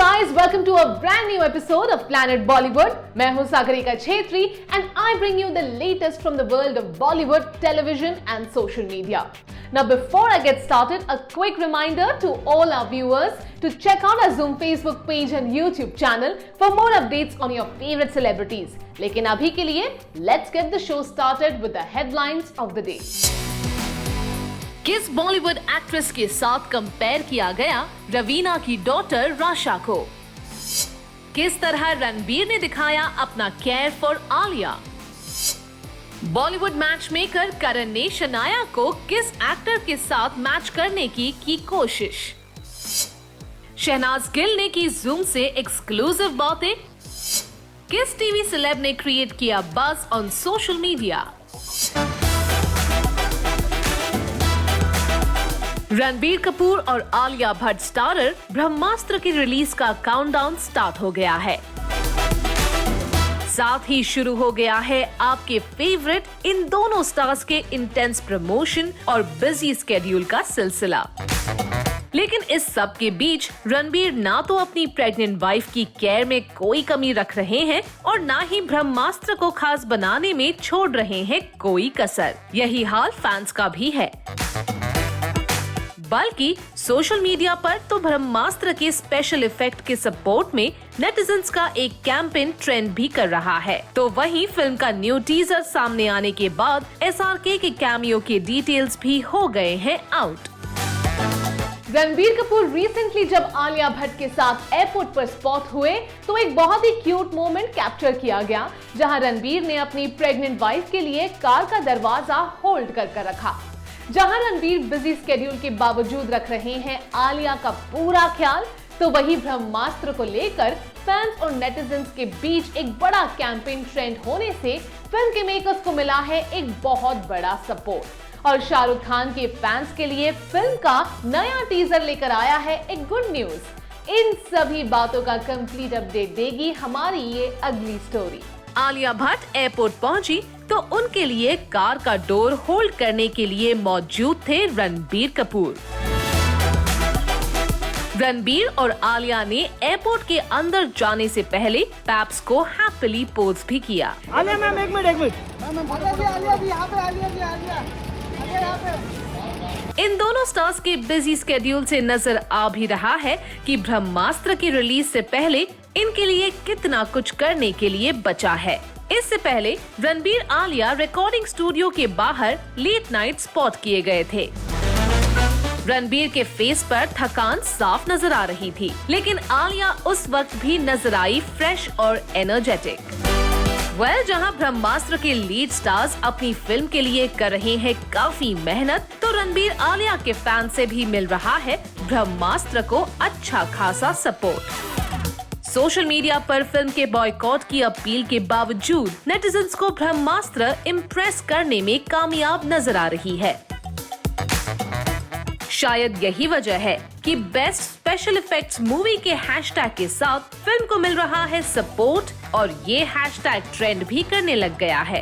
guys, welcome to a brand new episode of Planet Bollywood. मैं हूँ Sagarika Chhetri and I bring you the latest from the world of Bollywood, television and social media. Now before I get started, a quick reminder to all our viewers to check out our Zoom Facebook page and YouTube channel for more updates on your favorite celebrities. लेकिन अभी के लिए let's get the show started with the headlines of the day. किस Bollywood actress के साथ compare किया गया रवीना की डॉटर राशा को? किस तरह रणबीर ने दिखाया अपना care for Alia? Bollywood match maker Karan ने शनाया को किस एक्टर के साथ मैच करने की कोशिश? शहनाज गिल ने की जूम से एक्सक्लूसिव बातें? किस टीवी सेलेब ने क्रिएट किया buzz on social media? Ranbir Kapoor और आलिया भट्ट स्टारर ब्रह्मास्त्र की रिलीज का काउंटडाउन स्टार्ट हो गया है। साथ ही शुरू हो गया है आपके फेवरेट इन दोनों स्टार्स के इंटेंस प्रमोशन और बिजी स्केड्यूल का सिलसिला। लेकिन इस सब के बीच रणबीर ना तो अपनी प्रेग्नेंट वाइफ की केयर में कोई कमी रख रहे हैं और ना ही ब्रह्मास्त्र को खास बनाने में छोड़ रहे हैं कोई कसर। यही हाल फैंस का भी है, बल्कि सोशल मीडिया पर तो ब्रह्मास्त्र के स्पेशल इफेक्ट के सपोर्ट में नेटिजन्स का एक कैंपेन ट्रेंड भी कर रहा है। तो वहीं फिल्म का न्यू टीजर सामने आने के बाद एसआरके के कैमियो के डिटेल्स भी हो गए हैं आउट। रणबीर कपूर रिसेंटली जब आलिया भट्ट के साथ एयरपोर्ट पर स्पॉट हुए तो एक बहुत ही क्यूट मोमेंट कैप्चर किया गया, जहां रणबीर ने अपनी प्रेग्नेंट वाइफ के लिए कार का दरवाजा होल्ड कर रखा। जहां रणबीर बिजी स्केड्यूल के बावजूद रख रहे हैं आलिया का पूरा ख्याल, तो वही ब्रह्मास्त्र को लेकर फैंस और नेटिजन्स के बीच एक बड़ा कैंपेन ट्रेंड होने से फिल्म के मेकर्स को मिला है एक बहुत बड़ा सपोर्ट। और शाहरुख खान के फैंस के लिए फिल्म का नया टीजर लेकर आया है एक गुड न्यूज। इन सभी बातों का कंप्लीट अपडेट देगी हमारी ये अगली स्टोरी। आलिया भट्ट एयरपोर्ट पहुंची तो उनके लिए कार का डोर होल्ड करने के लिए मौजूद थे रणबीर कपूर। रणबीर और आलिया ने एयरपोर्ट के अंदर जाने से पहले पैप्स को हैप्पीली पोज भी किया। आलिया मैम एक मिनट इन दोनों स्टार्स के बिजी स्केड्यूल से नजर आ भी रहा है कि ब्रह्मास्त्र की रिलीज से पहले इनके लिए कितना कुछ करने के लिए बचा है। इससे पहले रणबीर आलिया रिकॉर्डिंग स्टूडियो के बाहर लेट नाइट स्पॉट किए गए थे। रणबीर के फेस पर थकान साफ नजर आ रही थी, लेकिन आलिया उस वक्त भी नजर आई फ्रेश और एनर्जेटिक। जहां ब्रह्मास्त्र के लीड स्टार्स अपनी फिल्म के लिए कर रहे हैं काफी मेहनत, तो रणबीर आलिया के फैन से भी मिल रहा है ब्रह्मास्त्र को अच्छा खासा सपोर्ट। सोशल मीडिया पर फिल्म के बॉयकॉट की अपील के बावजूद नेटिजन्स को ब्रह्मास्त्र इम्प्रेस करने में कामयाब नजर आ रही है। शायद यही वजह है कि बेस्ट स्पेशल इफेक्ट्स मूवी के हैशटैग के साथ फिल्म को मिल रहा है सपोर्ट और ये हैशटैग ट्रेंड भी करने लग गया है।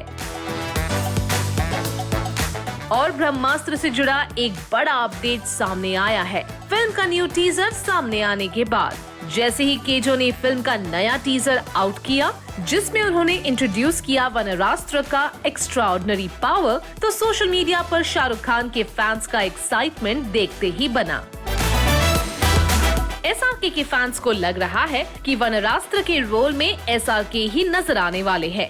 और ब्रह्मास्त्र से जुड़ा एक बड़ा अपडेट सामने आया है फिल्म का न्यू टीजर सामने आने के बाद। जैसे ही केजो ने फिल्म का नया टीजर आउट किया, जिसमें उन्होंने इंट्रोड्यूस किया वनरास्त्र का एक्स्ट्राऑर्डिनरी पावर, तो सोशल मीडिया पर शाहरुख खान के फैंस का एक्साइटमेंट देखते ही बना। एसआरके के फैंस को लग रहा है कि वनरास्त्र के रोल में एसआरके ही नजर आने वाले हैं।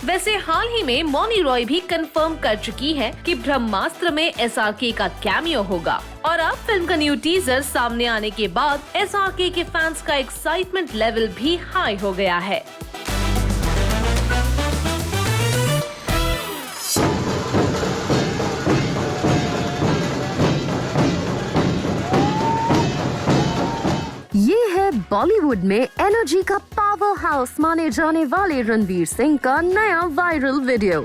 वैसे हाल ही में मौनी रॉय भी कंफर्म कर चुकी है कि ब्रह्मास्त्र में एसआरके का कैमियो होगा। और अब फिल्म का न्यू टीजर सामने आने के बाद एसआरके के फैंस का एक्साइटमेंट लेवल भी हाई हो गया है। ये है बॉलीवुड में एनर्जी का पावर हाउस माने जाने वाले रणवीर सिंह का नया वायरल वीडियो,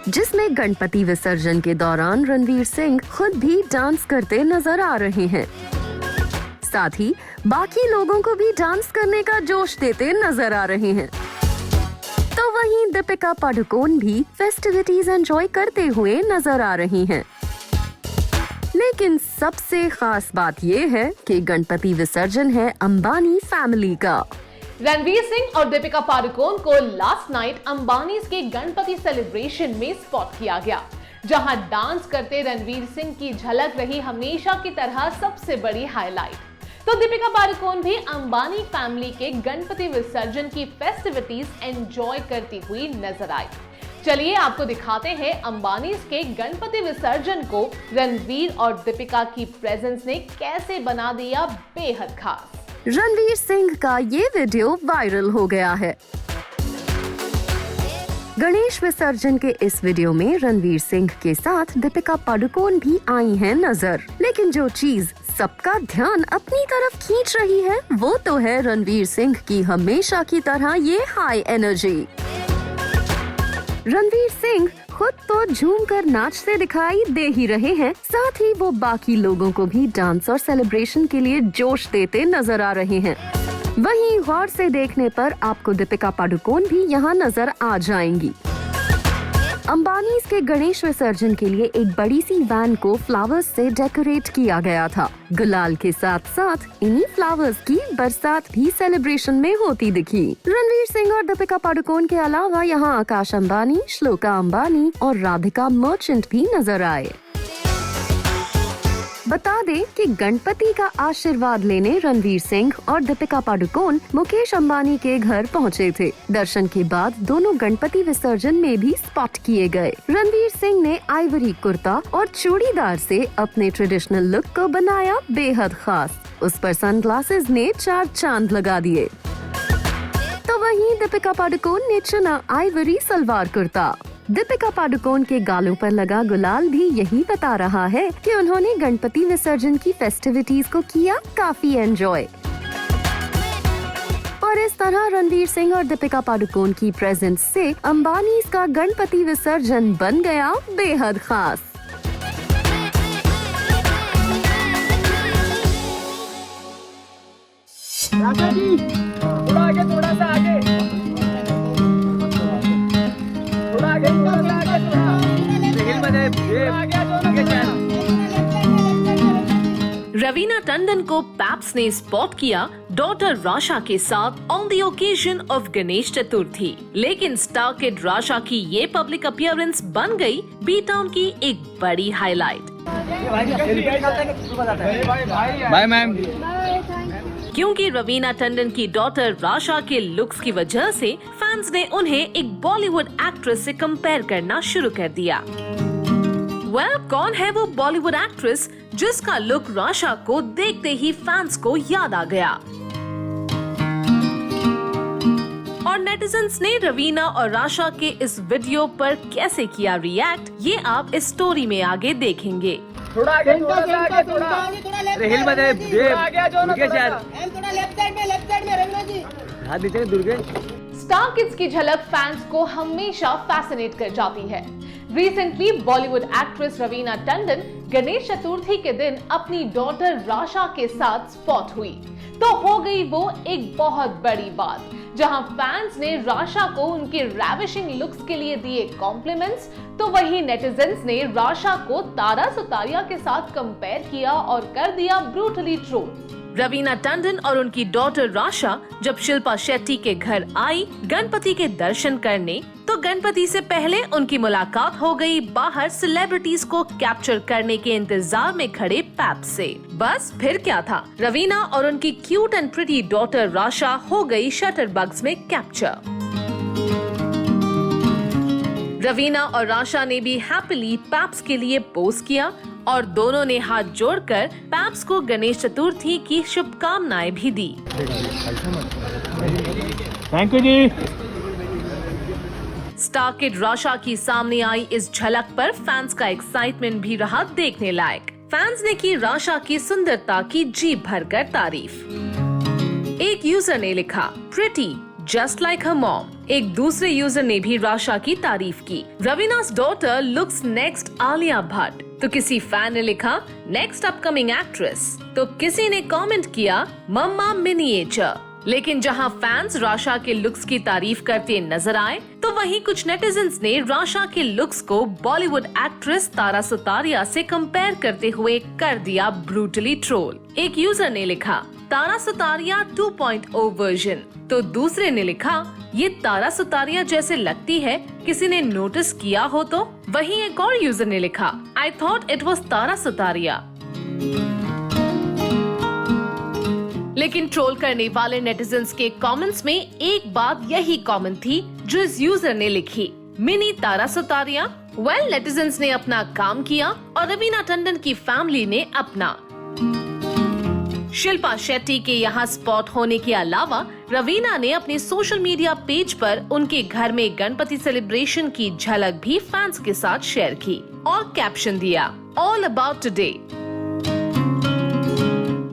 जिसमें गणपति विसर्जन के दौरान रणवीर सिंह खुद भी डांस करते नजर आ रहे हैं। साथ ही बाकी लोगों को भी डांस करने का जोश देते नजर आ रहे हैं। तो वहीं दीपिका पादुकोण भी फेस्टिविटीज एंजॉय करते हुए नजर आ रही हैं। लेकिन सबसे खास बात ये है कि गणपति विसर्जन है अंबानी फैमिली का। रणवीर सिंह और दीपिका पादुकोण को लास्ट नाइट अंबानीज के गणपति सेलिब्रेशन में स्पॉट किया गया, जहां डांस करते रणवीर सिंह की झलक रही हमेशा की तरह सबसे बड़ी हाईलाइट। तो दीपिका पादुकोण भी अंबानी फैमिली के गणपति विसर्जन की फेस्टिविटीज एंजॉय करती हुई नजर आई। चलिए आपको दिखाते हैं अंबानीज के गणपति विसर्जन को रणवीर और दीपिका की प्रेजेंस ने कैसे बना दिया बेहद खास। रणवीर सिंह का ये वीडियो वायरल हो गया है। गणेश विसर्जन के इस वीडियो में रणवीर सिंह के साथ दीपिका पादुकोण भी आई हैं नजर, लेकिन जो चीज सबका ध्यान अपनी तरफ खींच रही है वो तो है रणवीर सिंह की हमेशा की तरह ये हाई एनर्जी। रणवीर सिंह खुद तो झूम कर नाचते दिखाई दे ही रहे हैं, साथ ही वो बाकी लोगों को भी डांस और सेलिब्रेशन के लिए जोश देते नजर आ रहे हैं। वहीं गौर से देखने पर आपको दीपिका पादुकोण भी यहाँ नजर आ जाएंगी। अंबानीज के गणेश विसर्जन के लिए एक बड़ी सी वैन को फ्लावर्स से डेकोरेट किया गया था। गुलाल के साथ साथ इन्हीं फ्लावर्स की बरसात भी सेलिब्रेशन में होती दिखी। रणवीर सिंह और दीपिका पादुकोण के अलावा यहाँ आकाश अंबानी, श्लोका अंबानी और राधिका मर्चेंट भी नजर आए। बता दें कि गणपति का आशीर्वाद लेने रणवीर सिंह और दीपिका पादुकोण मुकेश अंबानी के घर पहुंचे थे। दर्शन के बाद दोनों गणपति विसर्जन में भी स्पॉट किए गए। रणवीर सिंह ने आइवरी कुर्ता और चूड़ीदार से अपने ट्रेडिशनल लुक को बनाया बेहद खास। उस पर सनग्लासेस ने 4 चांद लगा दिए। तो वहीं दीपिका पादुकोण ने चुना आइवरी सलवार कुर्ता। दीपिका पादुकोण के गालों पर लगा गुलाल भी यही बता रहा है कि उन्होंने गणपति विसर्जन की फेस्टिविटीज को किया काफी एंजॉय। और इस तरह रणवीर सिंह और दीपिका पादुकोण की प्रेजेंस से अंबानीज का गणपति विसर्जन बन गया बेहद खास। राजा जी, थोड़ा आगे, थोड़ा सा आगे। रवीना टंडन को पैप्स ने स्पॉट किया डॉटर राशा के साथ on the occasion of Ganesh Chaturthi. लेकिन स्टार किड राशा की ये पब्लिक अपीयरेंस बन गई बी टाउन की एक बड़ी हाईलाइट। Bye ma'am. क्योंकि रवीना टंडन की डॉटर राशा के लुक्स की वजह से फैंस ने उन्हें एक बॉलीवुड एक्ट्रेस से कंपेयर करना शुरू कर दिया। कौन है वो बॉलीवुड एक्ट्रेस जिसका लुक राशा को देखते ही फैंस को याद आ गया? और नेटिजन्स ने रवीना और राशा के इस वीडियो पर कैसे किया रिएक्ट, ये आप इस स्टोरी में आगे देखेंगे। थोड़ा आगे, थोड़ा आगे, थोड़ा हिल मत स्टार किड्स की झलक फैंस को हमेशा फैसिनेट कर जाती है। रिसेंटली बॉलीवुड एक्ट्रेस रवीना टंडन गणेश चतुर्थी के दिन अपनी डॉटर राशा के साथ स्पॉट हुई, तो हो गई वो एक बहुत बड़ी बात, जहां फैंस ने राशा को उनके रैविशिंग लुक्स के लिए दिए कॉम्प्लीमेंट्स, तो वहीं नेटिजन्स ने राशा को तारा सुतारिया के साथ कंपेयर किया और कर दिया ब्रूटली ट्रोल। रवीना टंडन और उनकी डॉटर राशा जब शिल्पा शेट्टी के घर आई गणपति के दर्शन करने, तो गणपति से पहले उनकी मुलाकात हो गई बाहर सेलिब्रिटीज को कैप्चर करने के इंतजार में खड़े पैप्स से। बस फिर क्या था, रवीना और उनकी cute and pretty daughter Rasha हो गई शटरबग्स में कैप्चर। रवीना और राशा ने भी हैप्पीली पैप्स के लिए पोज किया और दोनों ने हाथ जोड़कर पैप्स को गणेश चतुर्थी की शुभकामनाएं भी दी। थैंक यू जी। स्टार किड राशा की सामने आई इस झलक पर फैंस का एक्साइटमेंट भी रहा देखने लायक। फैंस ने की राशा की सुंदरता की जी भरकर तारीफ। एक यूजर ने लिखा pretty just like her mom. एक दूसरे यूजर ने भी राशा की तारीफ की। Raveena's daughter looks next Alia Bhatt. तो किसी फैन ने लिखा नेक्स्ट अपकमिंग एक्ट्रेस। तो किसी ने कमेंट किया मम्मा मिनिएचर। लेकिन जहां फैंस राशा के लुक्स की तारीफ करते नजर आए, तो तो वहीं कुछ नेटिजन्स ने राशा के लुक्स को बॉलीवुड एक्ट्रेस तारा सुतारिया से कंपेयर करते हुए कर दिया ब्रूटली ट्रोल। एक यूजर ने लिखा तारा सुतारिया 2.0 वर्जन, तो दूसरे ने लिखा ये तारा सुतारिया जैसे लगती है, किसी ने नोटिस किया हो तो। वहीं एक और यूजर ने लिखा I thought it was Tara Sutaria. लेकिन ट्रोल करने वाले नेटिजन्स के कमेंट्स में एक बात यही कॉमन थी जो इस यूजर ने लिखी, mini Tara Sutaria. Well, netizens ने अपना काम किया और रवीना टंडन की फैमिली ने अपना। शिल्पा शेट्टी के यहाँ स्पॉट होने के अलावा रवीना ने अपने सोशल मीडिया पेज पर उनके घर में गणपति सेलिब्रेशन की झलक भी फैंस के साथ शेयर की और कैप्शन दिया ऑल अबाउट टुडे,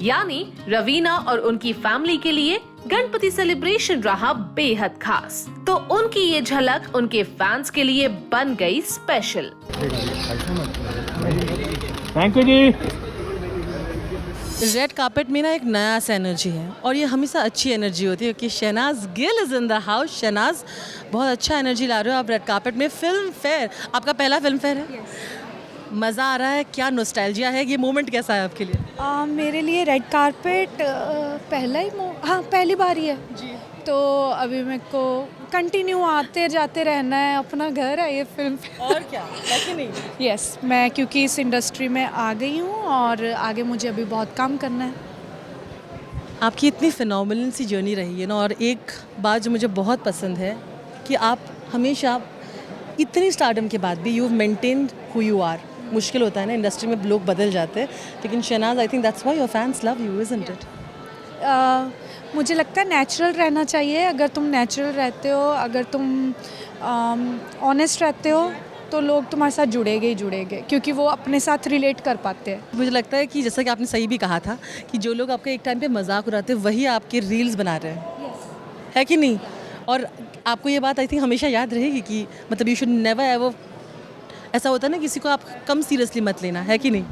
यानी रवीना और उनकी फैमिली के लिए गणपति सेलिब्रेशन रहा बेहद खास। तो उनकी ये झलक उनके फैंस के लिए बन गई स्पेशल। थैंक यू जी। रेड कार्पेट में ना एक नया सा एनर्जी है और ये हमेशा अच्छी एनर्जी होती है क्योंकि Shehnaaz Gill is in the house. Shehnaaz, बहुत अच्छा एनर्जी ला रहे हो आप रेड कार्पेट में। फिल्म फेयर, आपका पहला फिल्म फेयर है? मज़ा आ रहा है? क्या नॉस्टैल्जिया है? ये मोमेंट कैसा है आपके लिए? मेरे लिए रेड कारपेट पहली बार ही है जी। तो अभी मेरे को कंटिन्यू आते जाते रहना है, अपना घर है ये फिल्म। और क्या, है कि नहीं? यस, मैं क्योंकि इस इंडस्ट्री में आ गई हूँ और आगे मुझे अभी बहुत काम करना है। आपकी इतनी फिनोमिनल सी जर्नी रही है ना, और एक बात जो मुझे बहुत पसंद है कि आप हमेशा इतनी स्टारडम के बाद भी you maintain who you are. मुश्किल होता है ना, इंडस्ट्री में लोग बदल जाते हैं, लेकिन Shehnaaz I think that's why your fans love you, isn't it? मुझे लगता है नेचुरल रहना चाहिए। अगर तुम नेचुरल रहते हो, अगर तुम ऑनेस्ट रहते हो तो लोग तुम्हारे साथ जुड़ेंगे ही जुड़ेंगे, क्योंकि वो अपने साथ रिलेट कर पाते हैं। मुझे लगता है कि जैसा कि आपने सही भी कहा था कि जो लोग आपके एक टाइम पे मजाक उड़ाते हैं वही आपके रील्स बना रहे हैं, है कि नहीं? और आपको ये बात आई थिंक हमेशा याद रहेगी कि मतलब यू शुड नेवर एवर, ऐसा होता है ना, किसी को आप कम सीरियसली मत लेना, है कि नहीं?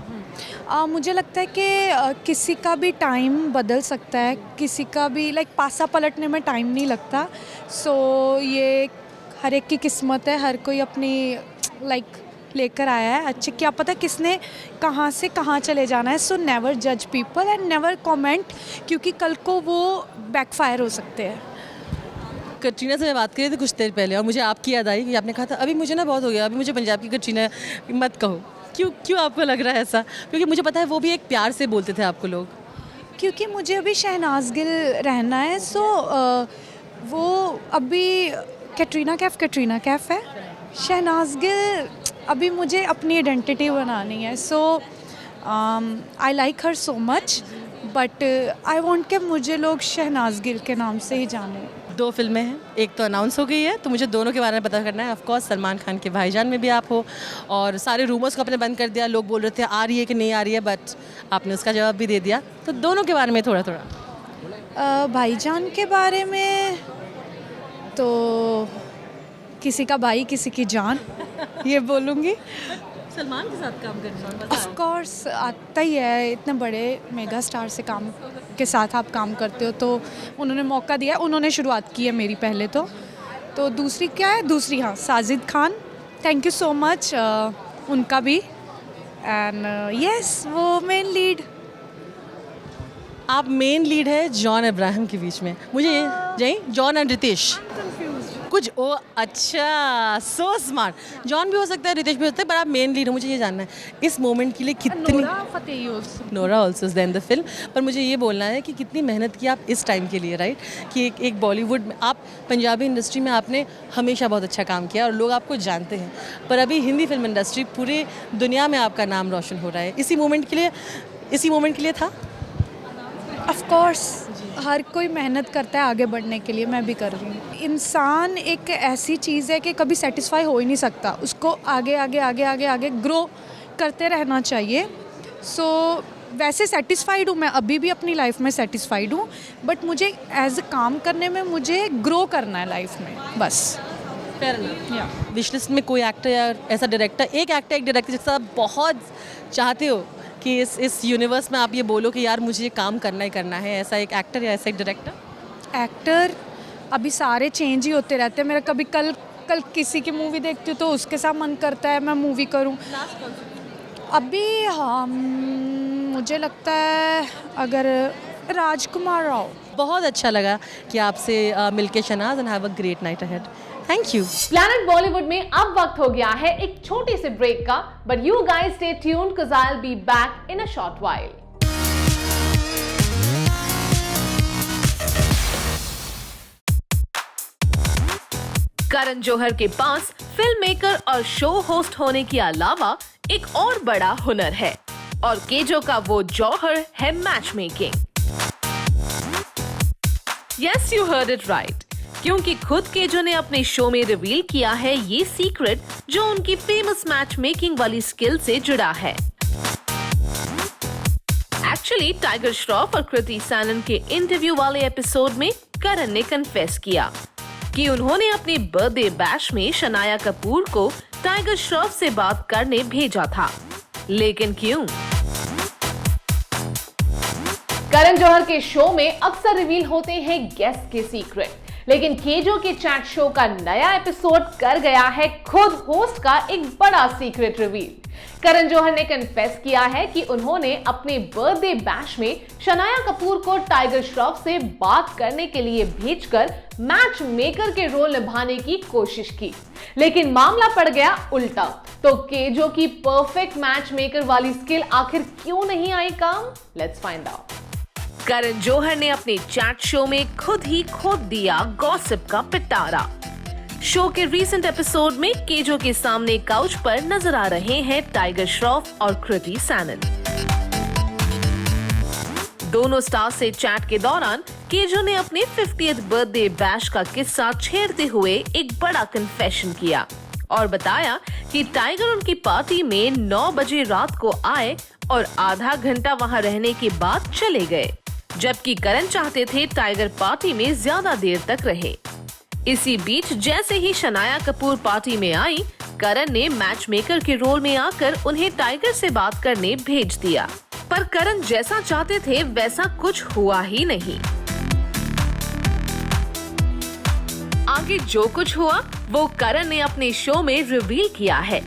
मुझे लगता है कि किसी का भी टाइम बदल सकता है, किसी का भी पासा पलटने में टाइम नहीं लगता। सो ये हर एक की किस्मत है, हर कोई अपनी लेकर आया है। अच्छा, क्या पता किसने कहाँ से कहाँ चले जाना है। सो नेवर जज पीपल एंड नेवर कमेंट, क्योंकि कल को वो बैकफायर हो सकते हैं। कटरीना से मैं बात करी थी कुछ देर पहले और मुझे आपकी याद आई कि आपने कहा था अभी मुझे ना बहुत हो गया, अभी मुझे पंजाब की कटरीना मत कहो। क्यों आपको लग रहा है ऐसा? क्योंकि मुझे पता है वो भी एक प्यार से बोलते थे आपको लोग। क्योंकि मुझे अभी शहनाज गिल रहना है। सो वो अभी कैटरीना कैफ है। शहनाज गिल अभी मुझे अपनी आइडेंटिटी बनानी है। So I like her so much, but I want कि मुझे लोग शहनाज गिल के नाम से ही जाने। 2 फिल्में हैं, एक तो अनाउंस हो गई है, तो मुझे दोनों के बारे में पता करना है। ऑफ कोर्स सलमान खान के भाईजान में भी आप हो और सारे रूमर्स को आपने बंद कर दिया। लोग बोल रहे थे आ रही है कि नहीं आ रही है, बट आपने उसका जवाब भी दे दिया। तो दोनों के बारे में थोड़ा भाईजान के बारे में तो किसी का भाई किसी की जान ये बोलूँगी। सलमान के साथ काम करना ऑफ कोर्स आता ही है, इतने बड़े मेगा स्टार से काम के साथ आप काम करते हो तो उन्होंने मौका दिया, उन्होंने शुरुआत की है मेरी पहले तो दूसरी क्या है, दूसरी हाँ Sajid Khan, thank you so much उनका भी। एंड यस, वो मेन लीड। आप मेन लीड है जॉन अब्राहम के बीच में। मुझे जय जॉन एंड रितेश कुछ ओ अच्छा, सो स्मार्ट। जॉन भी हो सकता है, रितेश भी हो सकता है, पर आप मेन लीड हो। मुझे ये जानना है इस मोमेंट के लिए कितनी, Nora also is in the film, पर मुझे ये बोलना है कि कितनी मेहनत की आप इस टाइम के लिए, राइट? कि एक बॉलीवुड में आप, पंजाबी इंडस्ट्री में आपने हमेशा बहुत अच्छा काम किया और लोग आपको जानते हैं, पर अभी हिंदी फिल्म इंडस्ट्री पूरी दुनिया में आपका नाम रोशन हो रहा है। इसी मोमेंट के लिए था। ऑफ कोर्स हर कोई मेहनत करता है आगे बढ़ने के लिए, मैं भी कर रही हूँ। इंसान एक ऐसी चीज़ है कि कभी सेटिस्फाई हो ही नहीं सकता, उसको आगे आगे आगे आगे आगे ग्रो करते रहना चाहिए। सो वैसे सेटिस्फाइड हूँ मैं, अभी भी अपनी लाइफ में सेटिस्फाइड हूँ, बट मुझे एज अ काम करने में मुझे ग्रो करना है लाइफ में, बस। विश लिस्ट में कोई एक्टर या ऐसा डायरेक्टर, एक डायरेक्टर जिसका आप बहुत चाहते हो कि इस यूनिवर्स में आप ये बोलो कि यार मुझे ये काम करना ही करना है, ऐसा एक एक्टर या ऐसा एक डायरेक्टर? एक्टर अभी सारे चेंज ही होते रहते हैं। मेरा कभी कल कल किसी की मूवी देखती हूँ तो उसके साथ मन करता है मैं मूवी करूँ। अभी मुझे लगता है अगर राजकुमार राव। बहुत अच्छा लगा कि आपसे मिलके Shahnaz, and have a great night ahead. Thank you. Planet Bollywood में अब वक्त हो गया है एक छोटे से ब्रेक का, but you guys stay tuned cause I'll be back in a short while. Karan Johar के पास फिल्म मेकर और शो होस्ट होने के अलावा एक और बड़ा हुनर है, और केजो का वो जौहर है match making. Yes, you heard it right, क्योंकि खुद केजो ने अपने शो में रिवील किया है ये सीक्रेट जो उनकी फेमस मैच मेकिंग वाली स्किल से जुड़ा है। एक्चुअली टाइगर श्रॉफ और कृति सैनन के इंटरव्यू वाले एपिसोड में करण ने कन्फेस किया कि उन्होंने अपने बर्थडे बैश में शनाया कपूर को टाइगर श्रॉफ से बात करने भेजा था, लेकिन क्यों? करण जौहर के शो में अक्सर रिवील होते हैं गेस्ट के सीक्रेट, लेकिन केजो के चैट शो का नया एपिसोड कर गया है खुद होस्ट का एक बड़ा सीक्रेट रिवील। करण जौहर ने कन्फेस किया है कि उन्होंने अपने बर्थडे बैश में शनाया कपूर को टाइगर श्रॉफ से बात करने के लिए भेजकर मैच मेकर के रोल निभाने की कोशिश की, लेकिन मामला पड़ गया उल्टा। तो केजो की परफेक्ट मैच मेकर वाली स्किल आखिर क्यों नहीं आई काम? Let's find out. Karan Johar ने अपने चैट शो में खुद ही खोद दिया गॉसिप का पिटारा। शो के रीसेंट एपिसोड में केजो के सामने काउच पर नजर आ रहे हैं टाइगर श्रॉफ और कृति सैनन। दोनों स्टार से चैट के दौरान केजो ने अपने 50th बर्थडे बैश का किस्सा छेड़ते हुए एक बड़ा कन्फेशन किया और बताया कि टाइगर उनकी पार्टी में 9 बजे रात को आए और आधा घंटा वहां रहने के बाद चले गए, जबकि करण चाहते थे टाइगर पार्टी में ज्यादा देर तक रहे। इसी बीच जैसे ही शनाया कपूर पार्टी में आई, करण ने मैच मेकर के रोल में आकर उन्हें टाइगर से बात करने भेज दिया, पर करण जैसा चाहते थे वैसा कुछ हुआ ही नहीं। आगे जो कुछ हुआ वो करण ने अपने शो में रिवील किया है।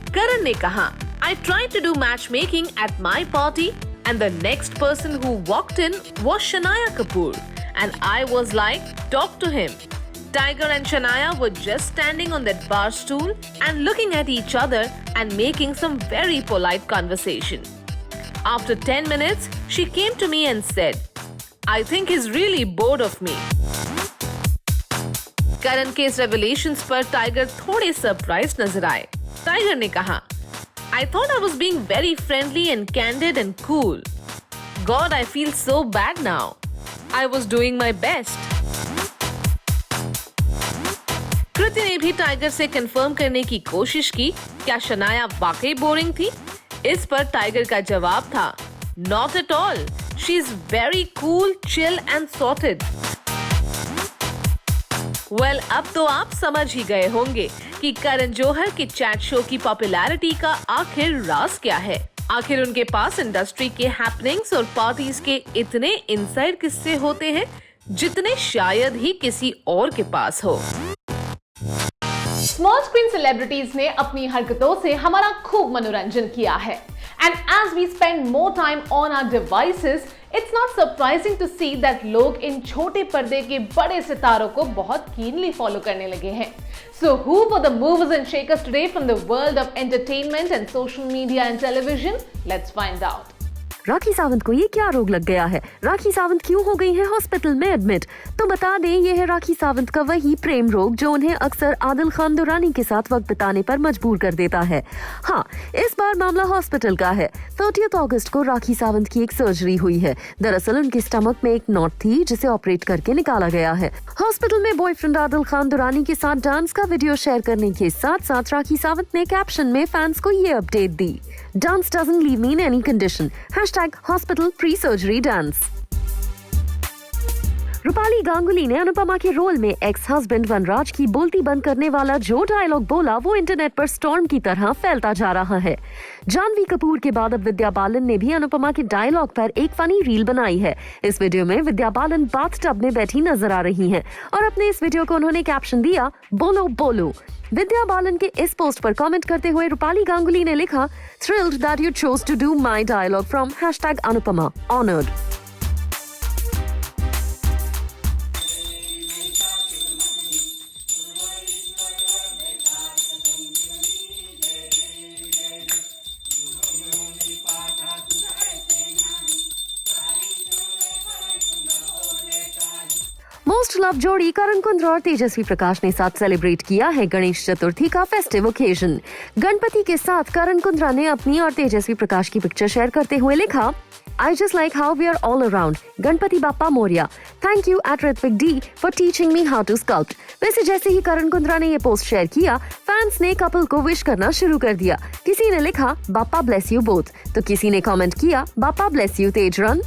करण ने कहा, I tried to do matchmaking at my party and the next person who walked in was Shania Kapoor and I was like, talk to him. Tiger and Shania were just standing on that bar stool and looking at each other and making some very polite conversation. After 10 minutes, she came to me and said, I think he's really bored of me. करण के इस revelations पर tiger थोड़े surprise नजर आए। Tiger ने कहा, I thought I was being very friendly and candid and cool. God, I feel so bad now. I was doing my best. कृति ने भी टाइगर से कंफर्म करने की कोशिश की क्या शनाया वाकई बोरिंग थी। इस पर टाइगर का जवाब था, Not at all. She's very cool, chill and sorted. Well, अब तो आप समझ ही गए होंगे कि करण जौहर के चैट शो की पॉपुलैरिटी का आखिर राज क्या है। आखिर उनके पास इंडस्ट्री के हैपनिंग्स और पार्टीज के इतने इनसाइड किस्से होते हैं जितने शायद ही किसी और के पास हो। स्मॉल स्क्रीन सेलिब्रिटीज ने अपनी हरकतों से हमारा खूब मनोरंजन किया है। And as we spend more time on our devices, it's not surprising to see that लोग इन छोटे पर्दे के बड़े सितारों को बहुत कीनली फॉलो करने लगे हैं। So who were the movers and shakers today from the world of entertainment and social media and television? Let's find out. Rakhi Sawant को ये क्या रोग लग गया है? राखी सावंत क्यों हो गई है हॉस्पिटल में एडमिट? तो बता दें, ये है राखी सावंत का वही प्रेम रोग जो उन्हें अक्सर आदिल खान दुरानी के साथ वक्त बिताने पर मजबूर कर देता है। हाँ, इस बार मामला हॉस्पिटल का है। 30 अगस्त को राखी सावंत की एक सर्जरी हुई है। दरअसल उनके स्टमक में एक नॉट थी जिसे ऑपरेट करके निकाला गया है। हॉस्पिटल में बॉयफ्रेंड आदिल खान दुरानी के साथ डांस का वीडियो शेयर करने के साथ साथ राखी सावंत ने कैप्शन में फैंस को ये update the, dance doesn't leave me in any condition, #hospital pre-surgery dance। Rupali Ganguly ने अनुपमा के रोल में एक्स हस्बैंड वनराज की बोलती बंद करने वाला जो डायलॉग बोला वो इंटरनेट पर स्टॉर्म की तरह फैलता जा रहा है। जानवी कपूर के बाद अब विद्या बालन ने भी अनुपमा के डायलॉग पर एक फनी रील बनाई है। इस वीडियो में विद्या बालन बाथटब में बैठी नजर आ रही हैं और अपने इस वीडियो को उन्होंने कैप्शन दिया, बोलो बोलो। विद्या बालन के इस पोस्ट पर कमेंट करते हुए रूपाली गांगुली ने लिखा, thrilled that you chose to do my dialogue from #Anupamaa, honoured. Most love जोड़ी करण कुंद्रा और तेजस्वी प्रकाश ने साथ सेलिब्रेट किया है गणेश चतुर्थी का फेस्टिव ओकेजन। गणपति के साथ करण कुंद्रा ने अपनी और तेजस्वी प्रकाश की पिक्चर शेयर करते हुए लिखा, I just like how we are all around. Ganpati Bappa Moriya. Thank you at Ritwik D for teaching me how to sculpt. वैसे जैसे ही करण कुंद्रा ने ये पोस्ट शेयर किया, फैंस ने कपल को विश करना शुरू कर दिया। किसी ने लिखा, बाप्पा ब्लेस यू बोथ, तो किसी ने कमेंट किया, बाप्पा ब्लेस यू तेजरन।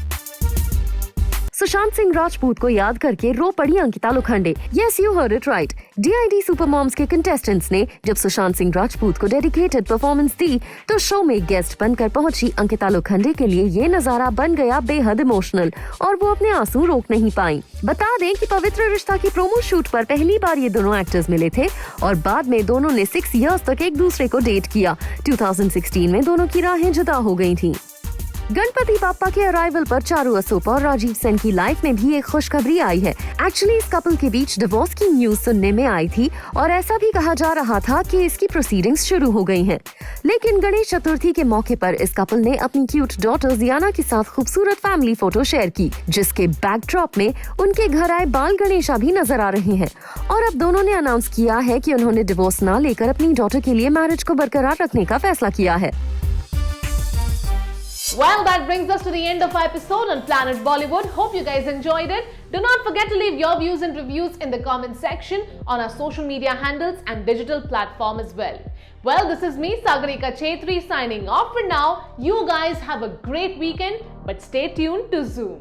सुशांत सिंह राजपूत को याद करके रो पड़ी Ankita Lokhande. Yes, you heard it right. DID super moms के कंटेस्टेंट्स ने जब सुशांत सिंह राजपूत को डेडिकेटेड परफॉर्मेंस दी तो शो में गेस्ट बनकर पहुंची अंकिता लोखंडे के लिए ये नजारा बन गया बेहद इमोशनल और वो अपने आंसू रोक नहीं पाई। बता दें कि पवित्र रिश्ता की प्रोमो शूट पर पहली बार ये दोनों एक्टर्स मिले थे और बाद में दोनों ने 6 इयर्स तक एक दूसरे को डेट किया। 2016 में दोनों की राहें जुदा हो गई थी। गणपति बाप्पा के अराइवल पर चारू असोपा और राजीव सेन की लाइफ में भी एक खुशखबरी आई है। एक्चुअली इस कपल के बीच डिवोर्स की न्यूज सुनने में आई थी और ऐसा भी कहा जा रहा था कि इसकी प्रोसीडिंग्स शुरू हो गई हैं। लेकिन गणेश चतुर्थी के मौके पर इस कपल ने अपनी क्यूट डॉटर जियाना के साथ खूबसूरत फैमिली फोटो शेयर की, जिसके बैकड्रॉप में उनके घर आए बाल गणेशा भी नजर आ रहे हैं। और अब दोनों ने अनाउंस किया है कि उन्होंने डिवोर्स न लेकर अपनी डॉटर के लिए मैरिज को बरकरार रखने का फैसला किया है। Well, that brings us to the end of our episode on Planet Bollywood. Hope you guys enjoyed it. Do not forget to leave your views and reviews in the comment section on our social media handles and digital platform as well. Well, this is me, Sagarika Chetri, signing off for now. You guys have a great weekend, but stay tuned to Zoom.